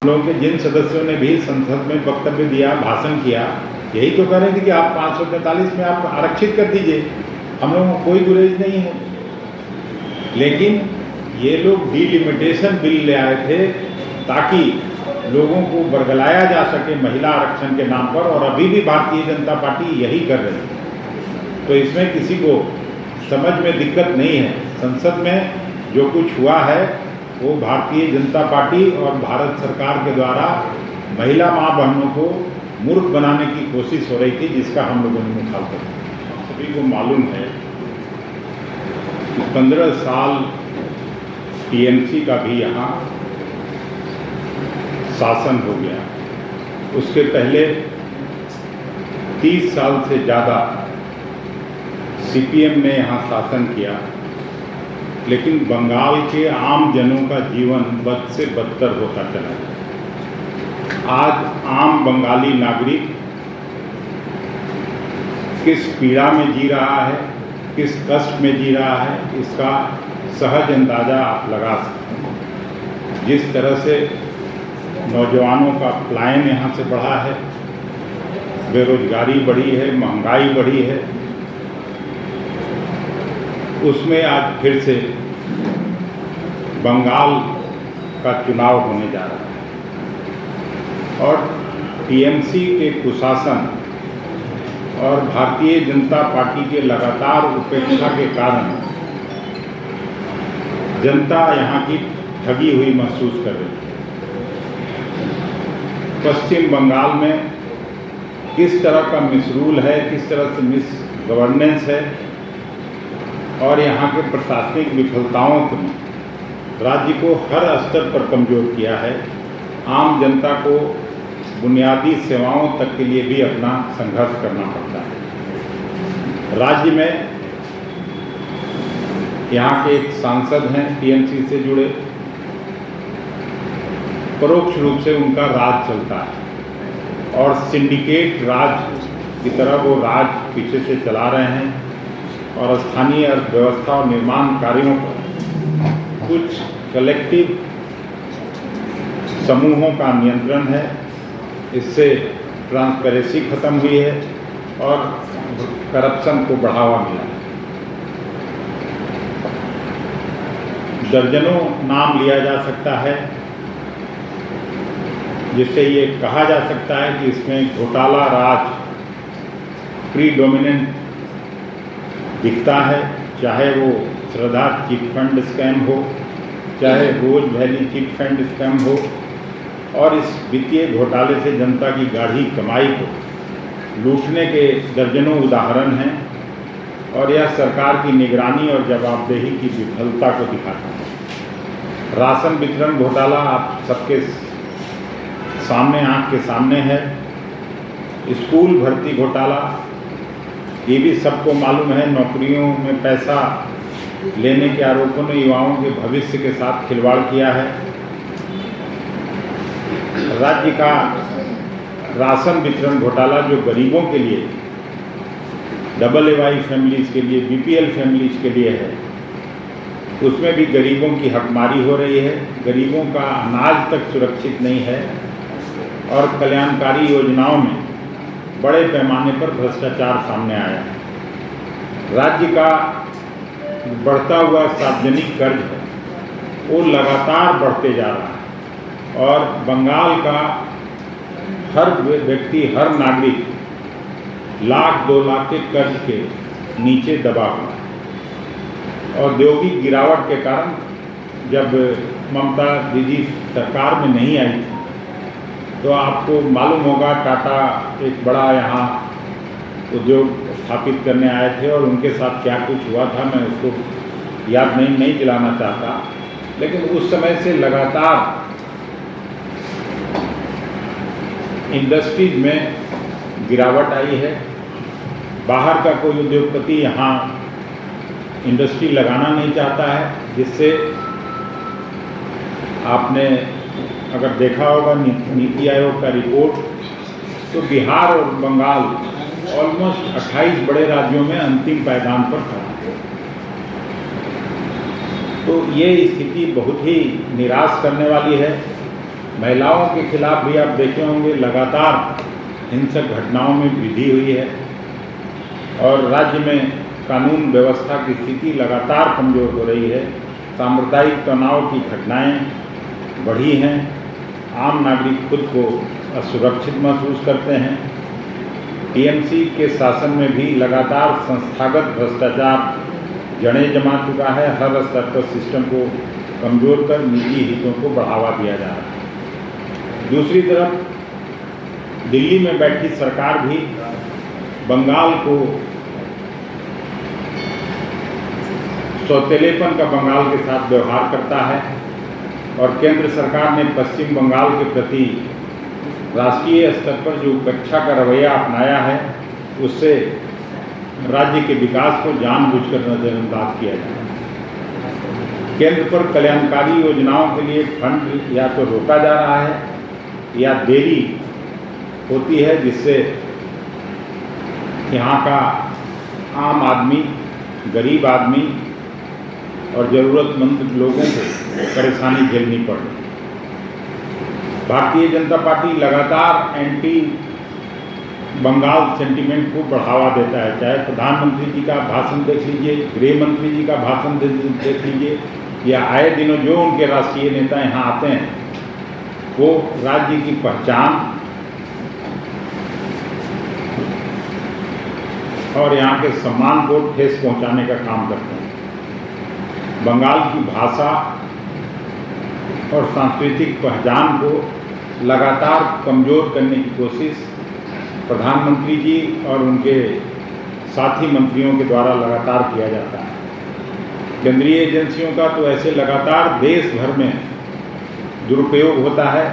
लोगों के जिन सदस्यों ने भी संसद में वक्तव्य दिया, भाषण किया, यही तो कह रहे थे कि आप 543 में आप आरक्षित कर दीजिए, हम लोगों को कोई गुरेज नहीं है। लेकिन ये लोग डिलिमिटेशन बिल ले आए थे ताकि लोगों को बरगलाया जा सके महिला आरक्षण के नाम पर, और अभी भी भारतीय जनता पार्टी यही कर रही है। तो इसमें किसी को समझ में दिक्कत नहीं है। संसद में जो कुछ हुआ है वो भारतीय जनता पार्टी और भारत सरकार के द्वारा महिला माँ बहनों को मूर्ख बनाने की कोशिश हो रही थी, जिसका हम लोगों ने मुखालफत किया। सभी को मालूम है कि 15 साल टीएमसी का भी यहाँ शासन हो गया। उसके पहले 30 साल से ज़्यादा सीपीएम ने यहाँ शासन किया, लेकिन बंगाल के आम जनों का जीवन बद से बदतर होता चला गया। आज आम बंगाली नागरिक किस पीड़ा में जी रहा है, किस कष्ट में जी रहा है, इसका सहज अंदाज़ा आप लगा सकते हैं। जिस तरह से नौजवानों का पलायन यहाँ से बढ़ा है, बेरोजगारी बढ़ी है, महंगाई बढ़ी है, उसमें आज फिर से बंगाल का चुनाव होने जा रहा है। और टीएमसी के कुशासन और भारतीय जनता पार्टी के लगातार उपेक्षा के कारण जनता यहाँ की ठगी हुई महसूस कर रही है। पश्चिम बंगाल में किस तरह का मिसरूल है, किस तरह से मिस गवर्नेंस है, और यहाँ के प्रशासनिक विफलताओं ने राज्य को हर स्तर पर कमज़ोर किया है। आम जनता को बुनियादी सेवाओं तक के लिए भी अपना संघर्ष करना पड़ता है। राज्य में यहाँ के एक सांसद हैं टीएमसी से जुड़े, परोक्ष रूप से उनका राज चलता है और सिंडिकेट राज की तरह वो राज पीछे से चला रहे हैं, और स्थानीय अर्थव्यवस्था और निर्माण कार्यों पर कुछ कलेक्टिव समूहों का नियंत्रण है। इससे ट्रांसपेरेंसी खत्म हुई है और करप्शन को बढ़ावा मिला है। दर्जनों नाम लिया जा सकता है, जिससे ये कहा जा सकता है कि इसमें घोटाला राज प्रीडोमिनेंट दिखता है, चाहे वो श्रद्धा चिट फंड स्कैम हो, चाहे रोज वैली चिट फंड स्कैम हो, और इस वित्तीय घोटाले से जनता की गाढ़ी कमाई को लूटने के दर्जनों उदाहरण हैं, और यह सरकार की निगरानी और जवाबदेही की विफलता को दिखाता है। राशन वितरण घोटाला आप सबके सामने, आंख के सामने है। स्कूल भर्ती घोटाला, ये भी सबको मालूम है। नौकरियों में पैसा लेने के आरोपों ने युवाओं के भविष्य के साथ खिलवाड़ किया है। राज्य का राशन वितरण घोटाला, जो गरीबों के लिए, AAI फैमिलीज के लिए, BPL फैमिलीज के लिए है, उसमें भी गरीबों की हकमारी हो रही है। गरीबों का अनाज तक सुरक्षित नहीं है, और कल्याणकारी योजनाओं में बड़े पैमाने पर भ्रष्टाचार सामने आया है। राज्य का बढ़ता हुआ सार्वजनिक कर्ज है, वो लगातार बढ़ते जा रहा है, और बंगाल का हर व्यक्ति, हर नागरिक लाख 2 लाख के कर्ज के नीचे दबा हुआ है। औद्योगिक गिरावट के कारण जब ममता दीदी सरकार में नहीं आई थी, तो आपको मालूम होगा टाटा एक बड़ा यहाँ उद्योग स्थापित करने आए थे, और उनके साथ क्या कुछ हुआ था मैं उसको याद नहीं दिलाना चाहता। लेकिन उस समय से लगातार इंडस्ट्रीज में गिरावट आई है। बाहर का कोई उद्योगपति यहाँ इंडस्ट्री लगाना नहीं चाहता है, जिससे आपने अगर देखा होगा नीति आयोग का रिपोर्ट, तो बिहार और बंगाल ऑलमोस्ट 28 बड़े राज्यों में अंतिम पायदान पर खड़ा है। तो ये स्थिति बहुत ही निराश करने वाली है। महिलाओं के खिलाफ भी आप देखे होंगे लगातार हिंसक घटनाओं में वृद्धि हुई है और राज्य में कानून व्यवस्था की स्थिति लगातार कमज़ोर हो रही है। सांप्रदायिक तनाव की घटनाएं बढ़ी हैं। आम नागरिक खुद को असुरक्षित महसूस करते हैं। टीएमसी के शासन में भी लगातार संस्थागत भ्रष्टाचार जड़ें जमा चुका है। हर स्तर पर सिस्टम को कमज़ोर कर निजी हितों को बढ़ावा दिया जा रहा है। दूसरी तरफ दिल्ली में बैठी सरकार भी बंगाल को सौतेलेपन का बंगाल के साथ व्यवहार करता है और केंद्र सरकार ने पश्चिम बंगाल के प्रति राष्ट्रीय स्तर पर जो उपेक्षा का रवैया अपनाया है उससे राज्य के विकास को जानबूझकर नजरअंदाज किया जा रहा है। केंद्र पर कल्याणकारी योजनाओं के लिए फंड या तो रोका जा रहा है या देरी होती है, जिससे यहाँ का आम आदमी, गरीब आदमी और ज़रूरतमंद लोगों को परेशानी झेलनी पड़ रही है। भारतीय जनता पार्टी लगातार एंटी बंगाल सेंटीमेंट को बढ़ावा देता है। चाहे प्रधानमंत्री जी का भाषण देख लीजिए, गृह मंत्री जी का भाषण देख लीजिए, या आए दिनों जो उनके राष्ट्रीय नेता यहाँ आते हैं वो राज्य की पहचान और यहाँ के सम्मान को ठेस पहुँचाने का काम करते हैं। बंगाल की भाषा और सांस्कृतिक पहचान को लगातार कमज़ोर करने की कोशिश प्रधानमंत्री जी और उनके साथी मंत्रियों के द्वारा लगातार किया जाता है। केंद्रीय एजेंसियों का तो ऐसे लगातार देश भर में दुरुपयोग होता है,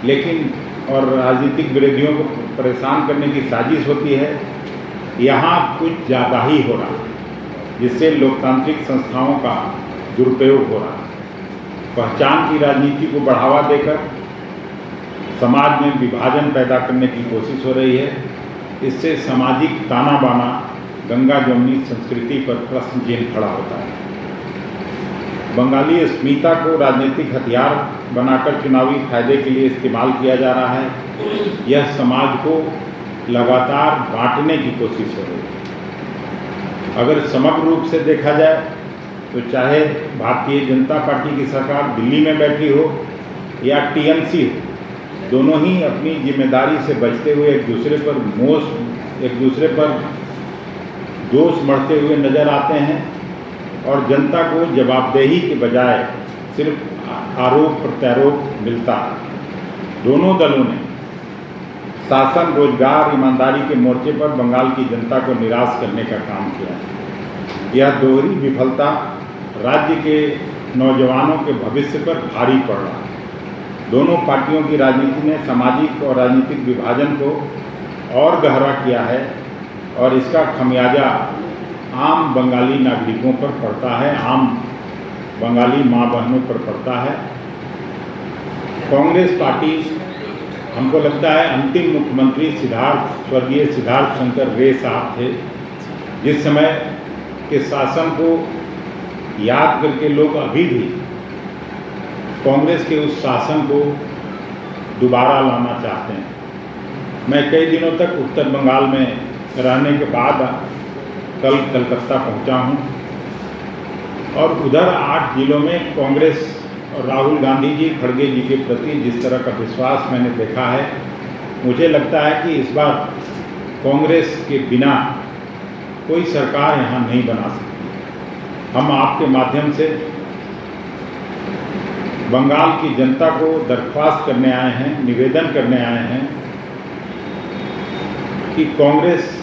लेकिन और राजनीतिक विरोधियों को परेशान करने की साजिश होती है। यहाँ कुछ ज़्यादा ही हो रहा है, जिससे लोकतांत्रिक संस्थाओं का दुरुपयोग हो रहा है। पहचान की राजनीति को बढ़ावा देकर समाज में विभाजन पैदा करने की कोशिश हो रही है। इससे सामाजिक ताना बाना, गंगा जमुनी संस्कृति पर प्रश्न चिन्ह खड़ा होता है। बंगाली अस्मिता को राजनीतिक हथियार बनाकर चुनावी फायदे के लिए इस्तेमाल किया जा रहा है। यह समाज को लगातार बांटने की कोशिश हो रही है। अगर समग्र रूप से देखा जाए तो चाहे भारतीय जनता पार्टी की सरकार दिल्ली में बैठी हो या टीएमसी हो, दोनों ही अपनी जिम्मेदारी से बचते हुए एक दूसरे पर दोष मढ़ते हुए नजर आते हैं और जनता को जवाबदेही के बजाय सिर्फ आरोप प्रत्यारोप मिलता है। दोनों दलों ने शासन, रोजगार, ईमानदारी के मोर्चे पर बंगाल की जनता को निराश करने का काम किया है। यह दोहरी विफलता राज्य के नौजवानों के भविष्य पर भारी पड़ रहा है। दोनों पार्टियों की राजनीति ने सामाजिक और राजनीतिक विभाजन को और गहरा किया है और इसका खमियाजा आम बंगाली नागरिकों पर पड़ता है, आम बंगाली माँ बहनों पर पड़ता है। कांग्रेस पार्टी, हमको लगता है अंतिम मुख्यमंत्री स्वर्गीय सिद्धार्थ शंकर रे साहब थे, जिस समय के शासन को याद करके लोग अभी भी कांग्रेस के उस शासन को दोबारा लाना चाहते हैं। मैं कई दिनों तक उत्तर बंगाल में रहने के बाद कल कलकत्ता पहुंचा हूं और उधर 8 जिलों में कांग्रेस और राहुल गांधी जी, खड़गे जी के प्रति जिस तरह का विश्वास मैंने देखा है, मुझे लगता है कि इस बार कांग्रेस के बिना कोई सरकार यहाँ नहीं बना सकती। हम आपके माध्यम से बंगाल की जनता को दरख्वास्त करने आए हैं, निवेदन करने आए हैं कि कांग्रेस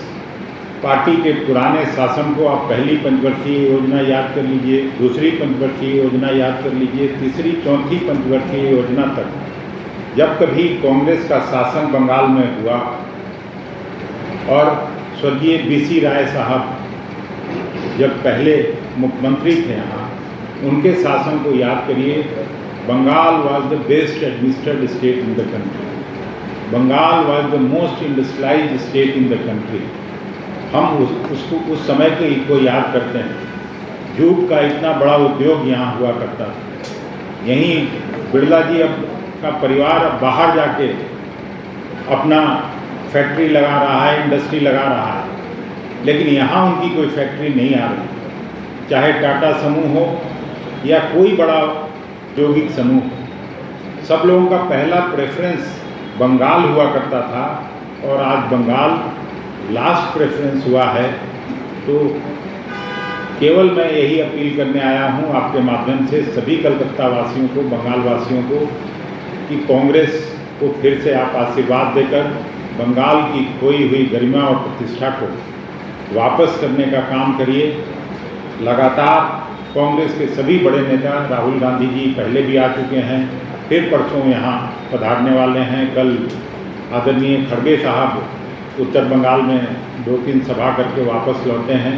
पार्टी के पुराने शासन को आप पहली पंचवर्षीय योजना याद कर लीजिए, दूसरी पंचवर्षीय योजना याद कर लीजिए, तीसरी, चौथी पंचवर्षीय योजना तक जब कभी कांग्रेस का शासन बंगाल में हुआ और स्वर्गीय बीसी राय साहब जब पहले मुख्यमंत्री थे यहाँ, उनके शासन को याद करिए। Bengal was the best administered state in the country. Bengal was the most industrialised state in the country. हम उसको उस समय को याद करते हैं। जूट का इतना बड़ा उद्योग यहाँ हुआ करता था। यहीं बिरला जी अब का परिवार अब बाहर जाके अपना फैक्ट्री लगा रहा है, इंडस्ट्री लगा रहा है, लेकिन यहाँ उनकी कोई फैक्ट्री नहीं आ रही। चाहे टाटा समूह हो या कोई बड़ा औद्योगिक समूह, सब लोगों का पहला प्रेफरेंस बंगाल हुआ करता था और आज बंगाल लास्ट प्रेफरेंस हुआ है। तो केवल मैं यही अपील करने आया हूँ आपके माध्यम से सभी कलकत्ता वासियों को, बंगाल वासियों को, कि कांग्रेस को फिर से आप आशीर्वाद देकर बंगाल की खोई हुई गरिमा और प्रतिष्ठा को वापस करने का काम करिए। लगातार कांग्रेस के सभी बड़े नेता, राहुल गांधी जी पहले भी आ चुके हैं, फिर परसों यहाँ पधारने वाले हैं। कल आदरणीय खड़गे साहब उत्तर बंगाल में 2-3 सभा करके वापस लौटे हैं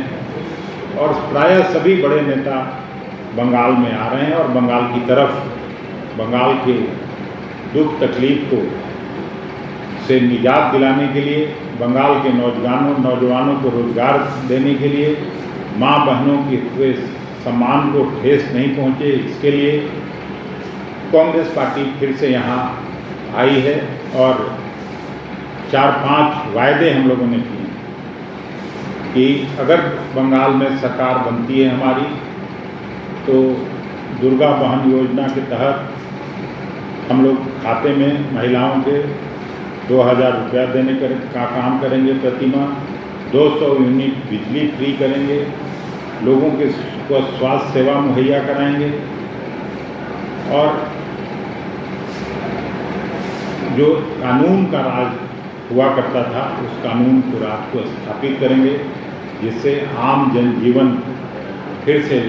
और प्रायः सभी बड़े नेता बंगाल में आ रहे हैं और बंगाल की तरफ, बंगाल के दुख तकलीफ को से निजात दिलाने के लिए, बंगाल के नौजवानों को रोजगार देने के लिए, माँ बहनों के सम्मान को ठेस नहीं पहुँचे, इसके लिए कांग्रेस पार्टी फिर से यहाँ आई है और 4-5 वायदे हम लोगों ने किए कि अगर बंगाल में सरकार बनती है हमारी, तो दुर्गा बहन योजना के तहत हम लोग खाते में महिलाओं के 2000 रुपया देने का काम करेंगे प्रति माह, 200 यूनिट बिजली फ्री करेंगे, लोगों के को स्वास्थ्य सेवा मुहैया कराएंगे और जो कानून का राज हुआ करता था उस कानून को राज को स्थापित करेंगे, जिससे आम जनजीवन फिर से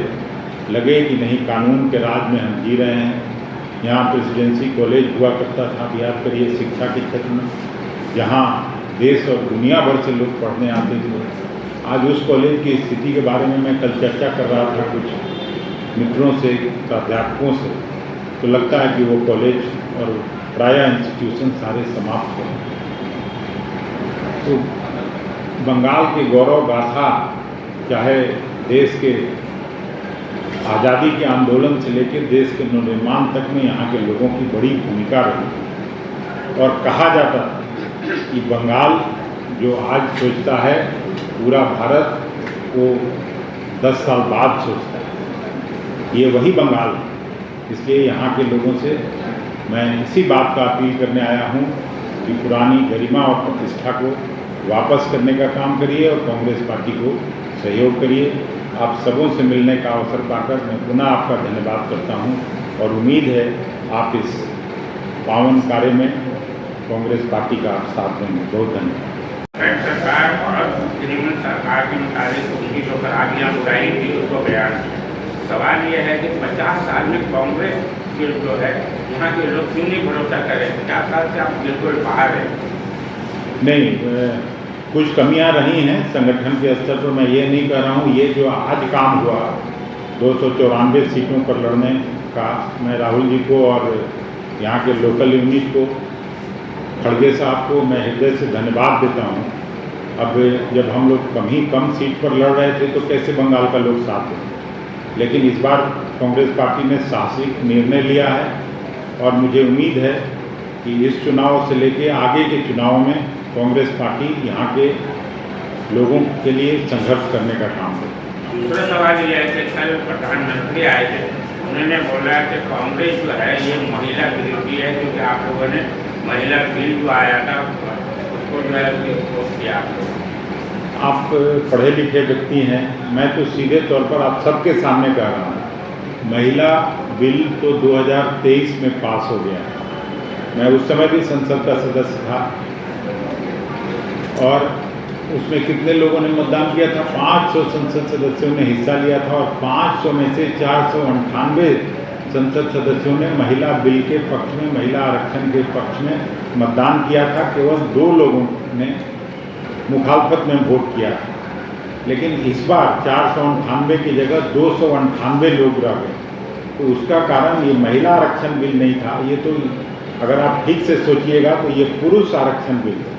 लगे कि नहीं, कानून के राज में हम जी रहे हैं। यहाँ प्रेसिडेंसी कॉलेज हुआ करता था, आप याद करिए, शिक्षा के क्षेत्र में, जहाँ देश और दुनिया भर से लोग पढ़ने आते थे। आज उस कॉलेज की स्थिति के बारे में मैं कल चर्चा कर रहा था कुछ मित्रों से, प्राध्यापकों से, तो लगता है कि वो कॉलेज और प्रायः इंस्टीट्यूशन सारे समाप्त हो गए। तो बंगाल के गौरव गाथा, चाहे देश के आज़ादी के आंदोलन से लेकर देश के निर्माण तक में यहाँ के लोगों की बड़ी भूमिका रही और कहा जाता कि बंगाल जो आज सोचता है, पूरा भारत वो 10 साल बाद सोचता है। ये वही बंगाल है। इसलिए यहाँ के लोगों से मैं इसी बात का अपील करने आया हूँ कि पुरानी गरिमा और प्रतिष्ठा को वापस करने का काम करिए और कांग्रेस पार्टी को सहयोग करिए। आप सबों से मिलने का अवसर पाकर मैं पुनः आपका धन्यवाद करता हूँ और उम्मीद है आप इस पावन कार्य में कांग्रेस पार्टी का साथ देंगे। बहुत धन्यवाद। सरकार और तृणमूल सरकार के मुताबिक उनकी जो खराबियाँ बुराई थी उसको बयान किया। सवाल यह है कि 50 साल में कांग्रेस के जो है यहाँ के लोग क्यों नहीं भरोसा करें? 50 साल से आप बिल्कुल बाहर हैं। नहीं, कुछ कमियां रही हैं संगठन के स्तर पर, मैं ये नहीं कह रहा हूँ। ये जो आज काम हुआ 294 सीटों पर लड़ने का, मैं राहुल जी को और यहाँ के लोकल यूनिट को, खड़गे साहब को मैं हृदय से धन्यवाद देता हूँ। अब जब हम लोग कम सीट पर लड़ रहे थे तो कैसे बंगाल का लोग साथ दें, लेकिन इस बार कांग्रेस पार्टी ने साहसिक निर्णय लिया है और मुझे उम्मीद है कि इस चुनाव से लेकर आगे के चुनाव में कांग्रेस पार्टी यहाँ के लोगों के लिए संघर्ष करने का काम करे। दूसरा सवाल यह है कि कल प्रधानमंत्री आए थे, उन्होंने बोला कि कांग्रेस जो है ये महिला विरोधी है, क्योंकि आप लोगों ने महिला बिल जो आया था उसको जो है विरोध किया। आप पढ़े लिखे व्यक्ति हैं, मैं तो सीधे तौर पर आप सबके सामने कह रहा हूँ, महिला बिल तो 2023 में पास हो गया। मैं उस समय भी संसद का सदस्य था और उसमें कितने लोगों ने मतदान किया था? 500 संसद सदस्यों ने हिस्सा लिया था और 500 में से 498 संसद सदस्यों ने महिला बिल के पक्ष में, महिला आरक्षण के पक्ष में मतदान किया था। केवल 2 लोगों ने मुखालफत में वोट किया था। लेकिन इस बार 498 की जगह 298 लोग रह गए। तो उसका कारण ये महिला आरक्षण बिल नहीं था, ये तो अगर आप ठीक से सोचिएगा तो ये पुरुष आरक्षण बिल है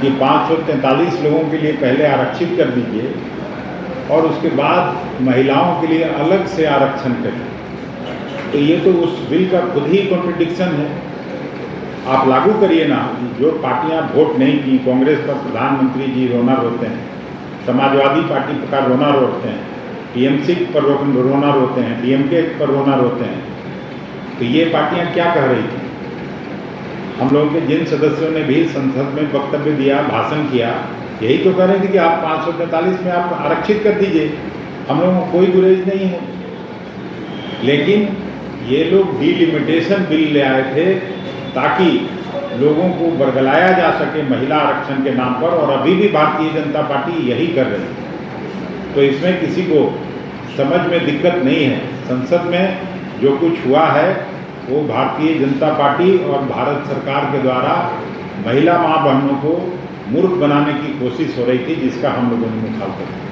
कि 543 लोगों के लिए पहले आरक्षित कर दीजिए और उसके बाद महिलाओं के लिए अलग से आरक्षण करिए। तो ये तो उस बिल का खुद ही कॉन्ट्रडिक्शन है। आप लागू करिए ना। जो पार्टियां वोट नहीं की, कांग्रेस पर प्रधानमंत्री जी रोना रोते हैं, समाजवादी पार्टी पर रोना रोते हैं, टीएमसी पर रोना रोते हैं, डीएमके पर रोना रोते हैं, तो ये पार्टियां क्या कह रही थी? हम लोगों के जिन सदस्यों ने भी संसद में वक्तव्य दिया, भाषण किया, यही तो कह रहे थे कि आप 543 में आप आरक्षित कर दीजिए, हम लोगों को कोई गुरेज नहीं है। लेकिन ये लोग डिलिमिटेशन बिल ले आए थे ताकि लोगों को बरगलाया जा सके महिला आरक्षण के नाम पर, और अभी भी भारतीय जनता पार्टी यही कर रही है। तो इसमें किसी को समझ में दिक्कत नहीं है। संसद में जो कुछ हुआ है वो भारतीय जनता पार्टी और भारत सरकार के द्वारा महिला माँ बहनों को मूर्ख बनाने की कोशिश हो रही थी, जिसका हम लोगों ने मुखालफत किया।